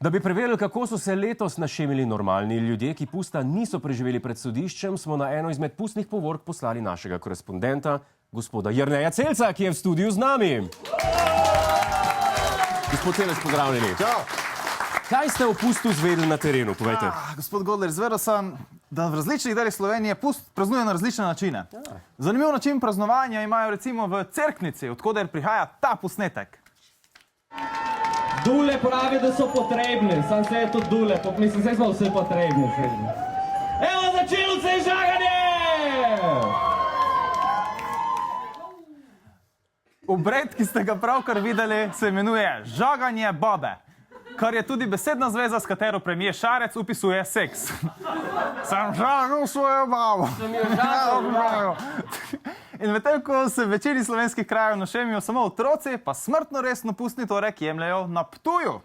Da bi preverili, kako so se letos našemili normalni ljudje, ki pusta niso preživeli pred sodiščem, smo na eno izmed pustnih povork poslali našega korespondenta, gospoda Jerneja Celca, ki je v studiu z nami. Gospod Celec, pozdravljeni. Čau. Kaj ste o pustu izvedeli na terenu, povejte? Gospod Godler, izvedel sem, da v različnih delih Slovenije pust praznuje na različne načine. Zanimiv način praznovanja imajo recimo v Cerknici, odkoder prihaja ta posnetek. Dule pravi, da so potrebni, sam se je tudi dule, mislim, se smo vsi potrebni. Evo, začelo se je žaganje! Obred, ki ste ga pravkar videli, se imenuje žaganje babe, kar je tudi besedna zveza, s katero premijer Šarec upisuje seks. Sem žagal svojo babo. In medtem, ko se v večini slovenskih krajev našemijo samo otroci, pa smrtno resno pustni torek jemljajo na Ptuju.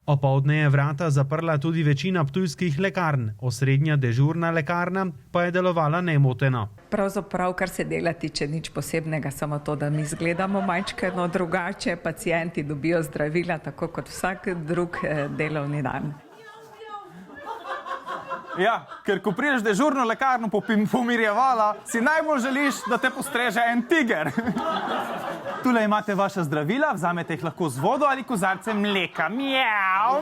Opoldne je vrata zaprla tudi večina ptujskih lekarn, osrednja dežurna lekarna pa je delovala nemoteno. Pravzaprav, kar se dela tiče, nič posebnega, samo to, da mi izgledamo majčkeno drugače, pacienti dobijo zdravila tako kot vsak drug delovni dan. Ja, ker ko prideš v dežurno lekarno pomirjevala, si najbolj želiš, da te postreže en tiger. Tule imate vaša zdravila, vzamete jih lahko z vodo ali kozarcem mleka. Mjav!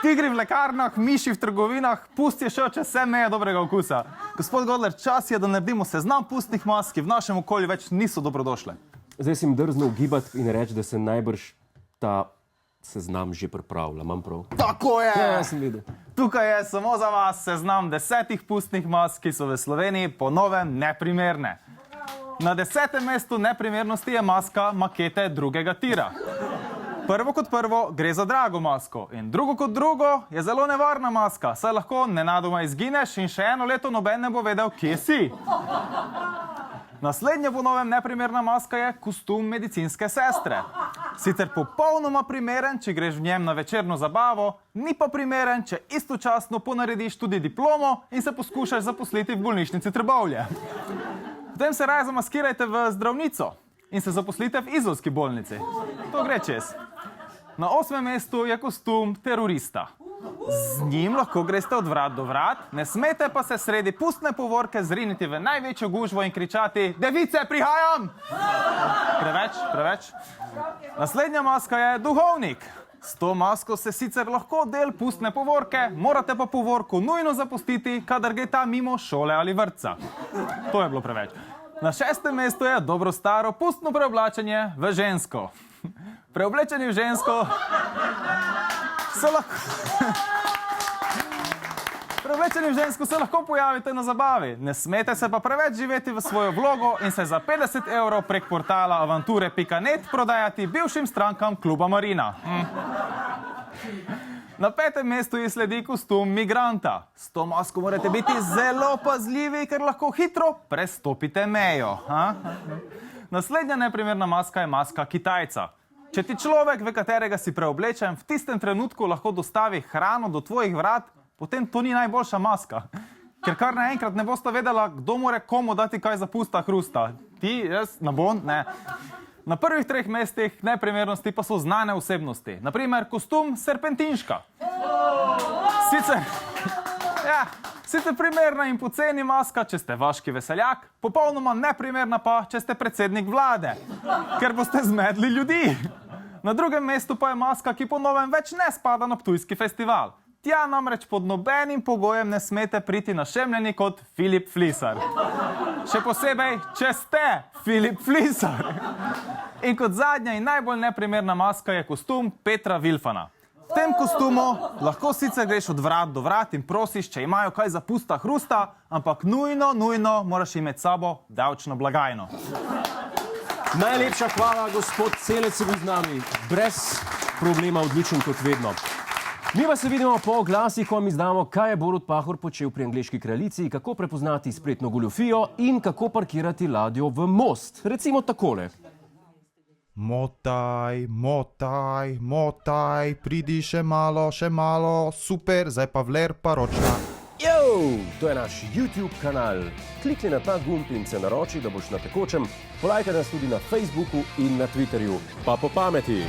Tigri v lekarnah, miši v trgovinah, pust je šel čez vse meje dobrega okusa. Gospod Godler, čas je, da naredimo seznam pustnih mas, ki v našem okolju več niso dobrodošle. Zdaj si jim drznil gibati in reči, da se najbrž ta seznam že pripravlja, imam prav? Tako je! Ja, sem videl. Tukaj je samo za vas seznam 10 pustnih mas, ki so v Sloveniji po novem neprimerne. Na 10. mestu neprimernosti je maska makete drugega tira. Prvo kot prvo gre za drago masko in drugo kot drugo je zelo nevarna maska, saj lahko nenadoma izgineš in še eno leto noben ne bo vedel, kje si. Naslednja po novem neprimerna maska je kostum medicinske sestre. Sicer popolnoma primeren, če greš v njem na večerno zabavo, ni pa primeren, če istočasno ponarediš tudi diplomo in se poskušaš zaposliti v bolnišnici Trbovlje. Potem se raje zamaskirajte v zdravnico in se zaposlite v izolski bolnici. To gre čez. Na 8. mestu je kostum terorista. Z njim lahko greste od vrat do vrat, ne smete pa se sredi pustne povorke zriniti v največjo gužvo in kričati: "Device, prihajam!" Preveč. Naslednja maska je duhovnik. S to masko se sicer lahko del pustne povorke, morate pa povorko nujno zapustiti, kadar gre ta mimo šole ali vrtca. To je bilo preveč. Na 6. mestu je dobro staro pustno preoblačenje v žensko. Preoblečeni v žensko se lahko... Preoblečeni v žensko se lahko pojavite na zabavi. Ne smete se pa preveč živeti v svojo vlogo in se za 50 € prek portala avanture.net prodajati bivšim strankam kluba Marina. Na 5. mestu je sledi kostum migranta. S to masko morate biti zelo pazljivi, ker lahko hitro prestopite mejo. Naslednja neprimerna maska je maska Kitajca. Če ti človek, v katerega si preoblečen, v tistem trenutku lahko dostavi hrano do tvojih vrat, potem to ni najboljša maska. Ker kar naenkrat ne bosta vedela, kdo more komu dati kaj za pusta hrusta. Ti, jaz, nabon, ne. Na prvih 3 mestih neprimernosti pa so znane osebnosti. Naprimer, kostum serpentinška. Sicer primerna in poceni maska, če ste vaški veseljak, popolnoma neprimerna pa, če ste predsednik vlade, ker boste zmedli ljudi. Na 2. mestu pa je maska, ki po novem več ne spada na Ptujski festival. Tja namreč pod nobenim pogojem ne smete priti našemljeni kot Filip Flisar. Še posebej, če ste Filip Flisar. In kot zadnja in najbolj neprimerna maska je kostum Petra Vilfana. V tem kostumu lahko sicer greš od vrat do vrat in prosiš, če imajo kaj za pusta hrusta, ampak nujno moraš imeti s sabo davčno blagajno. Najlepša hvala, gospod Celec je bil z nami. Brez problema, odličen kot vedno. Mi pa se vidimo po oglasih, ko vam izdamo, kaj je Borut Pahor počel pri angleški kraljici, kako prepoznati spletno goljufijo in kako parkirati ladjo v most. Recimo takole. Motaj, pridi še malo, super, zdaj pa vler pa ročna. To je naš YouTube kanal. Klikni na ta gumb in se naroči, da boš na tekočem. Polajkaj nas tudi na Facebooku in na Twitterju. Pa po pameti!